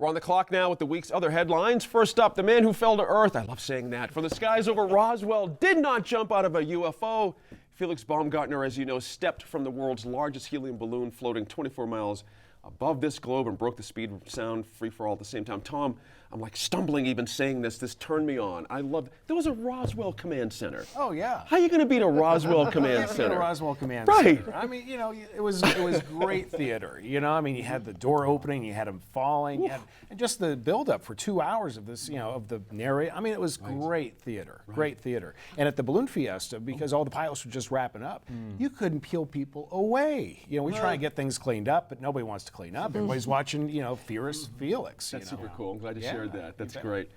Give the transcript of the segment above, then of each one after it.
We're on the clock now with the week's other headlines. First up, the man who fell to earth. I love saying that. From the skies over Roswell, did not jump out of a UFO. Felix Baumgartner, as you know, stepped from the world's largest helium balloon floating 24 miles above this globe and broke the speed of sound, free for all at the same time. Tom, I'm like stumbling even saying this. This turned me on. I love. There was a Roswell Command Center. Oh yeah. How are you going to beat a Roswell Command Center? A Roswell Command Right. Center. I mean, you know, it was great theater. You know, I mean, you had the door opening, you had him falling, you had, and just the build-up for 2 hours of this, you know, of the narrator. I mean, it was great theater. Great theater. And at the Balloon Fiesta, because all the pilots were just wrapping up, you couldn't peel people away. You know, we try and get things cleaned up, but nobody wants to clean up. Everybody's watching, you know, Fierce Felix. That's you know. super cool. I'm glad you shared that. That's you bet. great.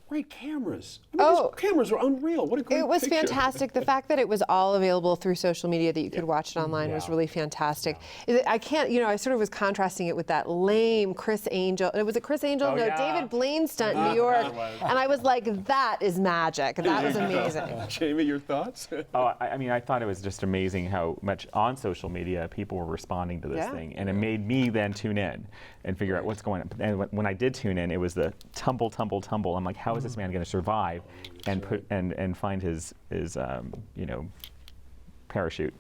Great cameras. I mean, these cameras are unreal. What a great It was picture. fantastic. The fact that it was all available through social media, that you could watch it online, was really fantastic. I can't, you know, I sort of was contrasting it with that lame Chris Angel. Was it Chris Angel? Oh, no, yeah. David Blaine stunt in New York. And I was like, that is magic. That was amazing. Jamie, your thoughts? I mean, I thought it was just amazing how much on social media people were responding to this thing, and it made me then tune in and figure out what's going on. And when I did tune in, it was the tumble, tumble, tumble. I'm like, how is this man going to survive and find his you know, parachute?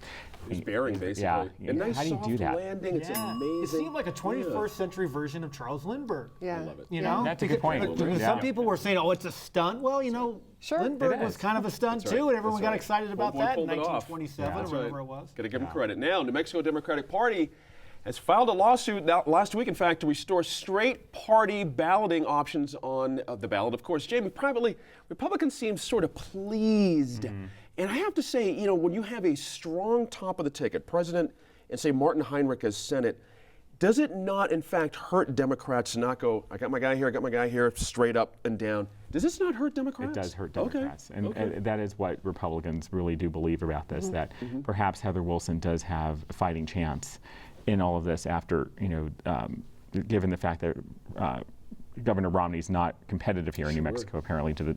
His bearing, basically. Yeah. A nice How do you soft do that? landing. It's It amazing. seemed like a 21st century version of Charles Lindbergh. Yeah. I love it. You know, That's a good point. Because Yeah. some people were saying, "Oh, it's a stunt." Well, you know, Sure. Lindbergh It was is. kind of a stunt That's too, right. and everyone That's got right. excited about Homeboy that in pulled it off. 1927 That's or whatever right. it was. Got to give him credit. Now, New Mexico Democratic Party has filed a lawsuit last week, in fact, to restore straight party balloting options on the ballot. Of course, Jamie, privately, Republicans seem sort of pleased. And I have to say, you know, when you have a strong top of the ticket, President and say Martin Heinrich as Senate, does it not, in fact, hurt Democrats to not go, I got my guy here, straight up and down? Does this not hurt Democrats? It does hurt Democrats. Okay. And that is what Republicans really do believe about this, that perhaps Heather Wilson does have a fighting chance in all of this after, you know, given the fact that Governor Romney's not competitive here in New Mexico, apparently, to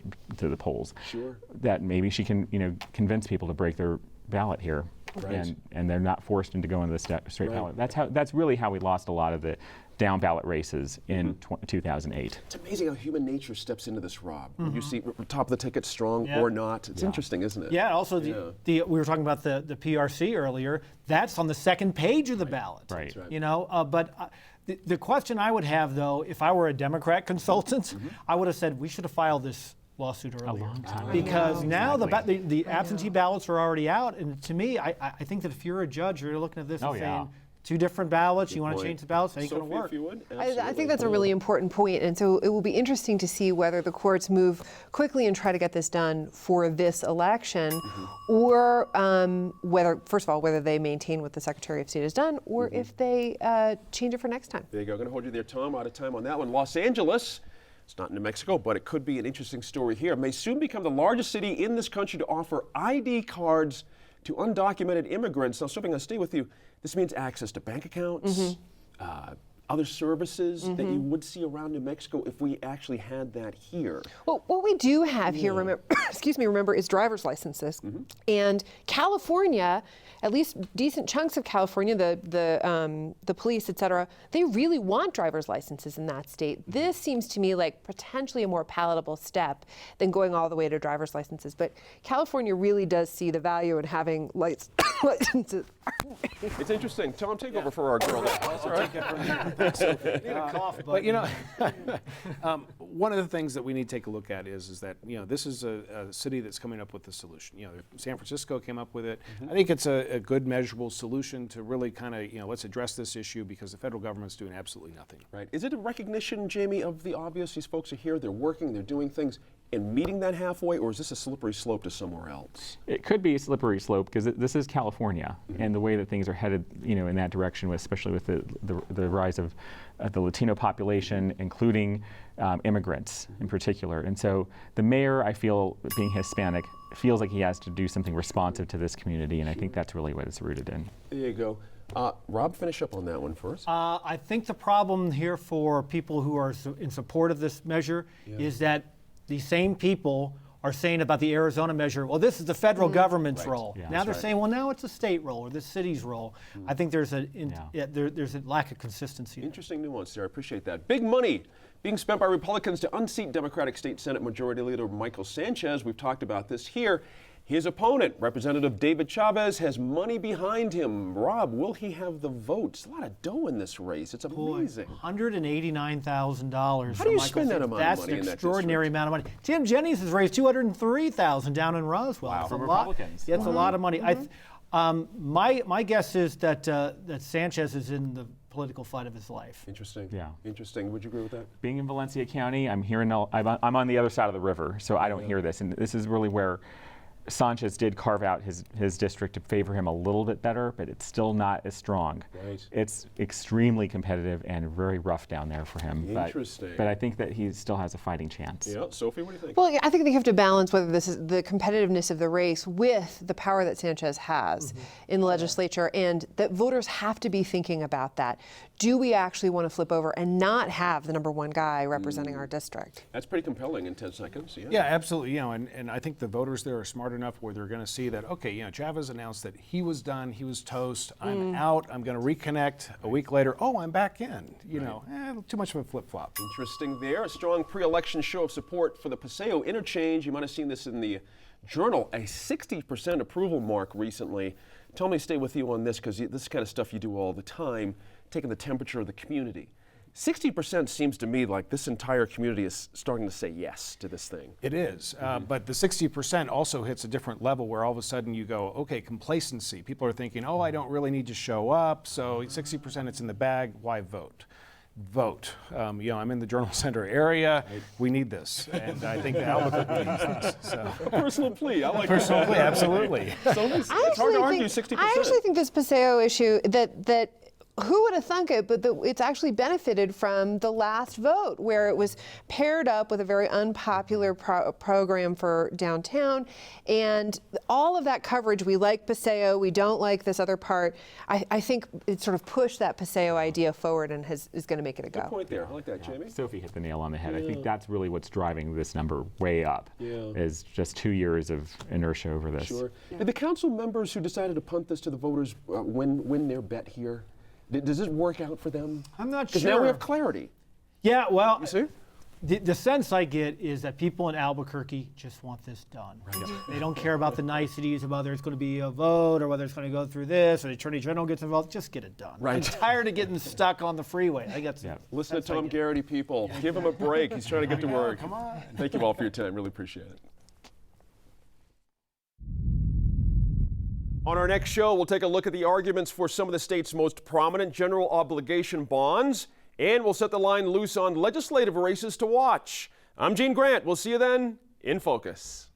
the polls. Sure. That maybe she can, you know, convince people to break their ballot here. Right. And they're not forced into going to the straight ballot. That's really how we lost a lot of the down ballot races in 2008. It's amazing how human nature steps into this, Rob. You see top of the ticket strong or not. It's interesting, isn't it? Yeah. Also, we were talking about the PRC earlier. That's on the second page of the ballot. Right. You know, but the question I would have, though, if I were a Democrat consultant, I would have said we should have filed this lawsuit earlier. long time ago. Because now Exactly. the absentee ballots are already out, and to me, I think that if you're a judge, you're looking at this and Oh, yeah. saying, two different ballots, you want to point. change the ballots, it ain't going to Sophie, work. if you would. I Absolutely. think that's a really important point, and so it will be interesting to see whether the courts move quickly and try to get this done for this election, or whether, first of all, whether they maintain what the Secretary of State has done, or if they change it for next time. There you go. Going to hold you there, Tom. Out of time on that one. Los Angeles. It's not New Mexico, but it could be an interesting story here. May soon become the largest city in this country to offer ID cards to undocumented immigrants. Now, Sophie, I'm going to stay with you. This means access to bank accounts, other services that you would see around New Mexico if we actually had that here. Well, what we do have here, remember, is driver's licenses. And California, at least decent chunks of California, the police, et cetera, they really want driver's licenses in that state. This seems to me like potentially a more palatable step than going all the way to driver's licenses. But California really does see the value in having licenses. It's interesting. Tom, take over for our girl. That's all right. Need a cough But you know, one of the things that we need to take a look at is that, you know, this is a city that's coming up with the solution. You know, San Francisco came up with it. I think it's a good measurable solution to really kind of, you know, let's address this issue because the federal government's doing absolutely nothing. Right. Is it a recognition, Jamie, of the obvious? These folks are here, they're working, they're doing things, and meeting that halfway, or is this a slippery slope to somewhere else? It could be a slippery slope because this is California, and the way that things are headed, you know, in that direction, especially with the rise of the Latino population, including immigrants in particular. And so the mayor, I feel, being Hispanic, feels like he has to do something responsive to this community, and I think that's really what it's rooted in. There you go. Rob, finish up on that one first. I think the problem here for people who are in support of this measure is that the same people are saying about the Arizona measure, well, this is the federal government's role. Yeah. Now they're saying, well, now it's a state role or the city's role. I think there's a lack of consistency. Interesting nuance there. I appreciate that. Big money being spent by Republicans to unseat Democratic State Senate Majority Leader Michael Sanchez. We've talked about this here. His opponent, Representative David Chavez, has money behind him. Rob, will he have the votes? A lot of dough in this race. It's amazing. $189,000. How do you spend that amount of That's money an in that extraordinary amount of money. Tim Jennings has raised $203,000 down in Roswell. Wow. It's From a lot. Republicans. Yeah, it's a lot of money. My guess is that that Sanchez is in the political fight of his life. Interesting. Yeah. Interesting. Would you agree with that? Being in Valencia County, I'm on the other side of the river, so I don't hear this. And this is really where Sanchez did carve out his district to favor him a little bit better, but it's still not as strong. Right. It's extremely competitive and very rough down there for him. Interesting. But I think that he still has a fighting chance. Yeah. Sophie, what do you think? Well, I think they have to balance whether this is the competitiveness of the race with the power that Sanchez has in the legislature, and that voters have to be thinking about that. Do we actually want to flip over and not have the number one guy representing our district? That's pretty compelling in 10 seconds. Yeah. Yeah, absolutely. And I think the voters there are smart enough where they're going to see that, okay, Chavez announced that he was done, he was toast, I'm out, I'm going to reconnect. A week later, oh, I'm back in. Too much of a flip-flop. Interesting there. A strong pre-election show of support for the Paseo interchange. You might have seen this in the Journal, a 60% approval mark recently. Tell me, stay with you on this, because this kind of stuff you do all the time, taking the temperature of the community. 60% seems to me like this entire community is starting to say yes to this thing. It is, but the 60% also hits a different level where all of a sudden you go, okay, complacency. People are thinking, oh, I don't really need to show up, so 60% it's in the bag, why vote? Vote. I'm in the Journal Center area. We need this, and I think the Albuquerque needs this. So. A personal plea. I like Personal plea, absolutely. So it's hard to argue 60%. I actually think this Paseo issue that who would have thunk it, but it's actually benefited from the last vote, where it was paired up with a very unpopular program for downtown, and all of that coverage. We like Paseo, we don't like this other part. I think it sort of pushed that Paseo idea forward and is going to make it a go. Good point there. I like that, Jamie. Sophie hit the nail on the head. I think that's really what's driving this number way up, Yeah. is just 2 years of inertia over this. Sure. Did the council members who decided to punt this to the voters win their bet here? Does this work out for them? I'm not Because sure. now we have clarity. Yeah, well, You see? the sense I get is that people in Albuquerque just want this done. They don't care about the niceties of whether it's going to be a vote or whether it's going to go through this or the Attorney General gets involved. Just get it done. Right. I'm tired of getting stuck on the freeway. I think that's Listen to that's how I Tom get it. Garrity, people. Give him a break. He's trying to get to work. Come on. Thank you all for your time. Really appreciate it. On our next show, we'll take a look at the arguments for some of the state's most prominent general obligation bonds, and we'll set the line loose on legislative races to watch. I'm Gene Grant. We'll see you then in Focus.